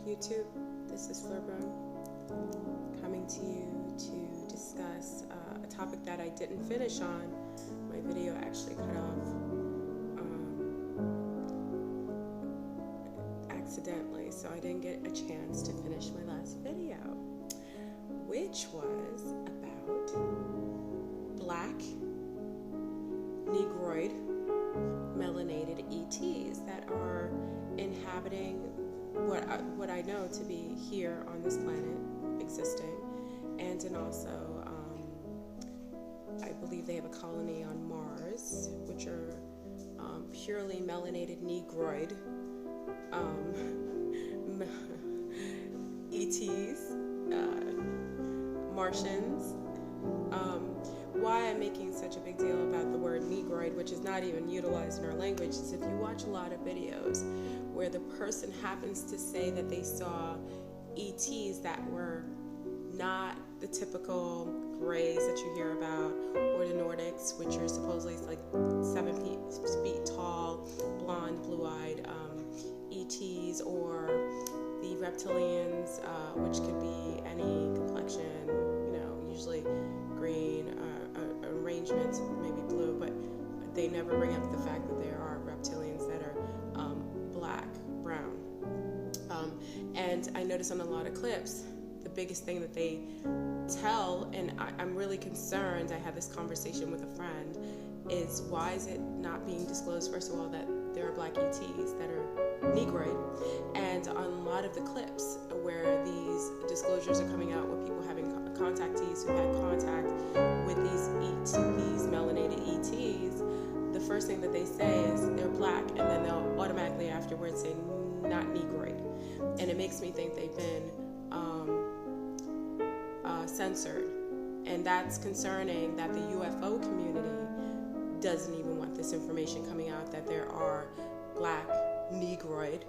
YouTube. This is Coverup coming to you to discuss a topic that I didn't finish on. My video actually cut off accidentally, so I didn't get a chance to finish my last video, which was about black Negroid melanated ETs that are inhabiting what I know to be here on this planet, existing, and also I believe they have a colony on Mars, which are purely melanated Negroid ETs, Martians. Why I'm making such a big deal about the word Negroid, which is not even utilized in our language, is if you watch a lot of videos where the person happens to say that they saw ETs that were not the typical grays that you hear about, or the Nordics, which are supposedly like 7 feet tall, blonde, blue-eyed ETs, or the reptilians, which could be any complexion, usually green, arrangements, maybe blue, but they never bring up the fact that there are reptilians that are black, brown. And I notice on a lot of clips, the biggest thing that they tell, and I'm really concerned, I had this conversation with a friend, is why is it not being disclosed, first of all, that there are black ETs that are Negroid, and on a lot of the clips where these disclosures are coming out with people having contactees who had contact with these melanated ETs, the first thing that they say is they're black, and then they'll automatically afterwards say not Negroid, and it makes me think they've been censored, and that's concerning that the UFO community doesn't even want this information coming out that there are black Negroid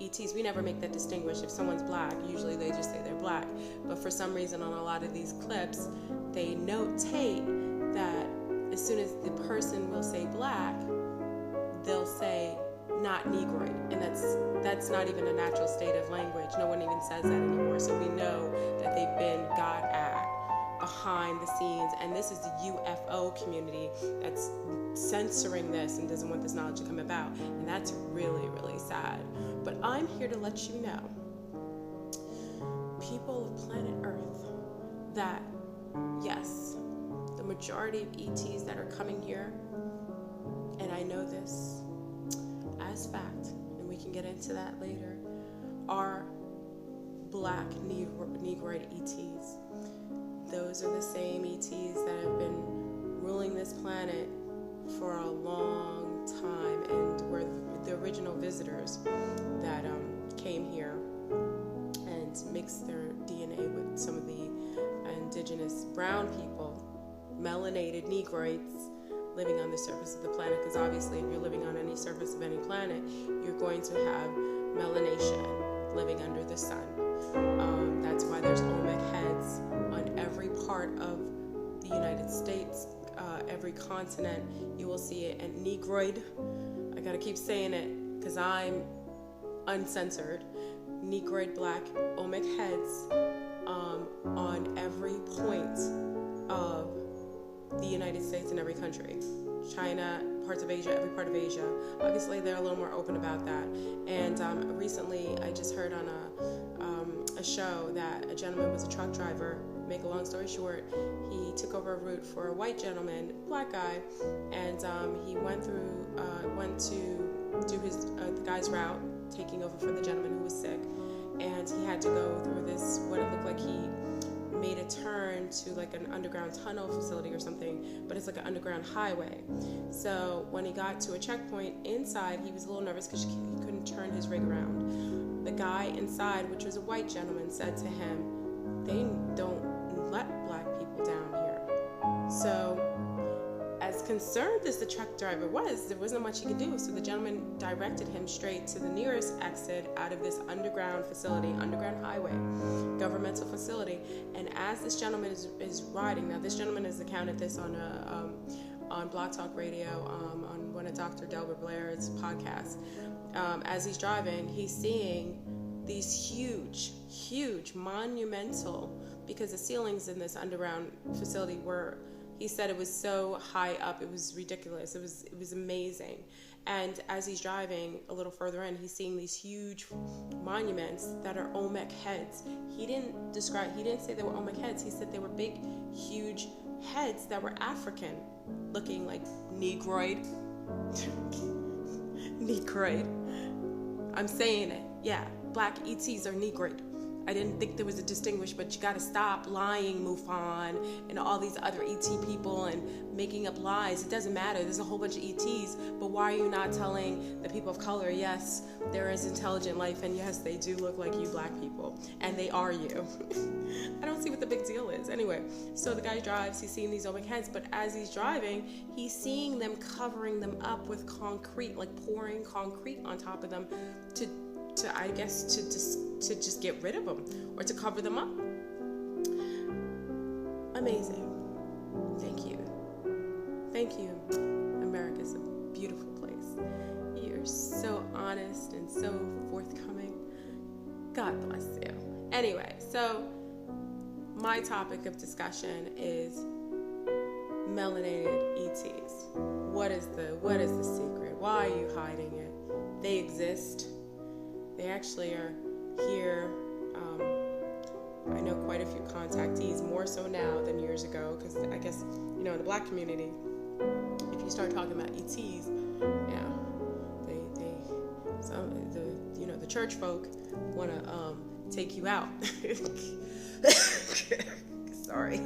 ETs. We never make that distinguish. If someone's black, usually they just say they're black, but for some reason on a lot of these clips they notate that as soon as the person will say black, they'll say not Negroid, and that's not even a natural state of language. No one even says that anymore, so we know that they've been got at behind the scenes, and this is the UFO community that's censoring this and doesn't want this knowledge to come about, and that's really, really sad. But I'm here to let you know, people of planet Earth, that yes, the majority of ETs that are coming here, and I know this as fact, and we can get into that later, are black Negroid ETs. Those are the same ETs that have been ruling this planet for a long time, and were the original visitors that came here and mixed their DNA with some of the indigenous brown people, melanated Negroids, living on the surface of the planet, because obviously if you're living on any surface of any planet, you're going to have melanation living under the sun. That's why there's Olmec heads on every part of the United States, every continent. You will see it. And Negroid, I gotta keep saying it because I'm uncensored, Negroid black Olmec heads on every point of the United States and every country. China, parts of Asia, every part of Asia. Obviously, they're a little more open about that. And recently, I just heard on a show that a gentleman was a truck driver. Make a long story short, he took over a route for a white gentleman, black guy, and he went to do his the guy's route, taking over for the gentleman who was sick, and he had to go through this, what it looked like he made a turn to like an underground tunnel facility or something, but it's like an underground highway. So when he got to a checkpoint inside, he was a little nervous because he couldn't turn his rig around. The guy inside, which was a white gentleman, said to him, they don't let black people down here. So as concerned as the truck driver was, there wasn't much he could do. So the gentleman directed him straight to the nearest exit out of this underground facility, underground highway, governmental facility. And as this gentleman is riding, now this gentleman has accounted this on Blog Talk Radio, on one of Dr. Delbert Blair's podcasts. As he's driving, he's seeing these huge, monumental, because the ceilings in this underground facility were, he said it was so high up, it was ridiculous. It was amazing. And as he's driving a little further in, he's seeing these huge monuments that are Olmec heads. He didn't say they were Olmec heads. He said they were big, huge heads that were African, looking like Negroid. Negroid. I'm saying it. Yeah, black ETs are Negroid. I didn't think there was a distinguish, but you got to stop lying, Mufon, and all these other ET people and making up lies. It doesn't matter. There's a whole bunch of ETs, but why are you not telling the people of color, yes, there is intelligent life, and yes, they do look like you black people, and they are you. I don't see what the big deal is. Anyway, so the guy drives, he's seeing these Olmec heads, but as he's driving, he's seeing them covering them up with concrete, like pouring concrete on top of them to just get rid of them or to cover them up. Amazing. Thank you. America's a beautiful place. You're so honest and so forthcoming. God bless you. Anyway, so my topic of discussion is melanated ETs. What is the secret? Why are you hiding it? They exist. They actually are here. I know quite a few contactees, more so now than years ago, because I guess, in the black community, if you start talking about ETs, the church folk want to take you out. Sorry.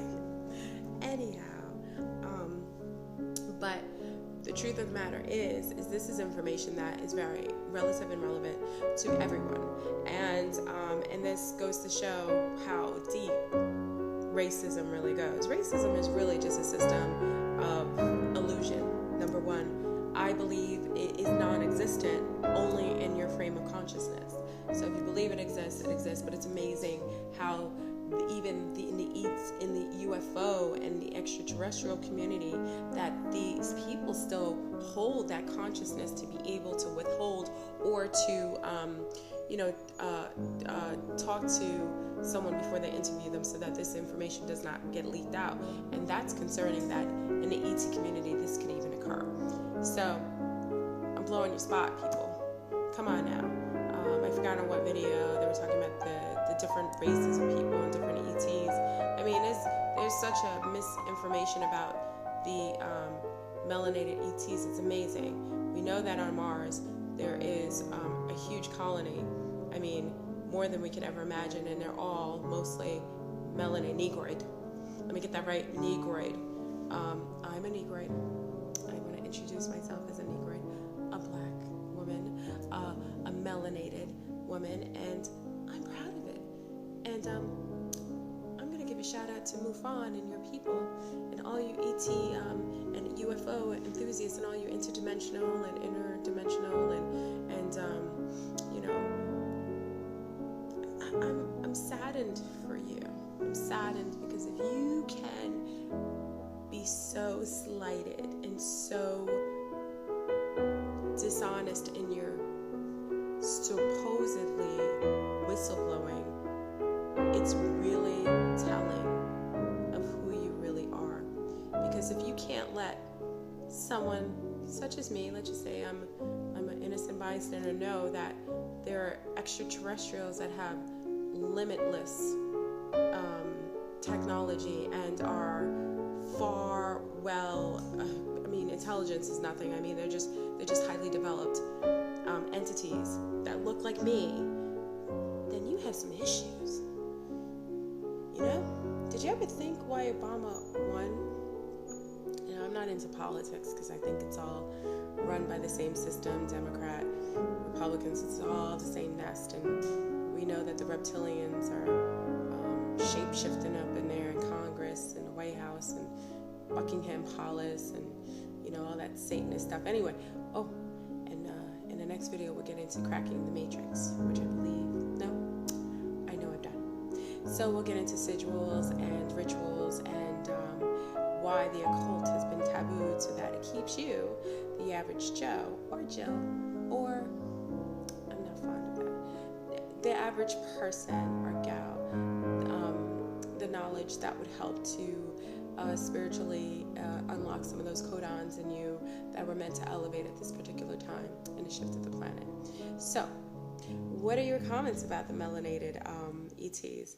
Anyhow, but the truth of the matter is this is information that is very relative and relevant to everyone, and this goes to show how deep racism really goes. Racism is really just a system of illusion. Number one, I believe it is non-existent only in your frame of consciousness. So if you believe it exists, but it's amazing how even in the UFO and the extraterrestrial community, that these people still hold that consciousness to be able to withhold or to talk to someone before they interview them, so that this information does not get leaked out. And that's concerning, that in the ET community this could even occur. So I'm blowing your spot, people. Come on now. I forgot on what video they were talking about the different races of people and different ETs. I mean, there's such a misinformation about the melanated ETs. It's amazing. We know that on Mars there is a huge colony. I mean, more than we could ever imagine, and they're all mostly melanated. Negroid. Let me get that right. Negroid. I'm a Negroid. I want to introduce myself as a Negroid, a black woman, a melanated woman, and I'm proud of it. And I'm going to give a shout out to Mufon and your people, and all you ET and UFO enthusiasts, and all you interdimensional and interdimensional, and I'm saddened for you. I'm saddened because if you can be so slighted and so dishonest in your supposedly whistleblowing, it's really telling of who you really are. Because if you can't let someone such as me, let's just say I'm an innocent bystander, know that there are extraterrestrials that have limitless technology and are far intelligence is nothing. I mean, they're just highly developed entities that look like me. Then you have some issues. Did you ever think why Obama won? I'm not into politics because I think it's all run by the same system, Democrat, Republicans, it's all the same nest, and we know that the reptilians are shape-shifting up in there in Congress and the White House and Buckingham Palace and all that Satanist stuff. Anyway, and in the next video we'll get into cracking the Matrix, which I know I've done. So we'll get into sigils and rituals and why the occult has been tabooed, so that it keeps you, the average Joe or Jill, or I'm not fond of that. The average person or gal, the knowledge that would help to spiritually unlock some of those codons in you that were meant to elevate at this particular time in the shift of the planet. So, what are your comments about the melanated ETs?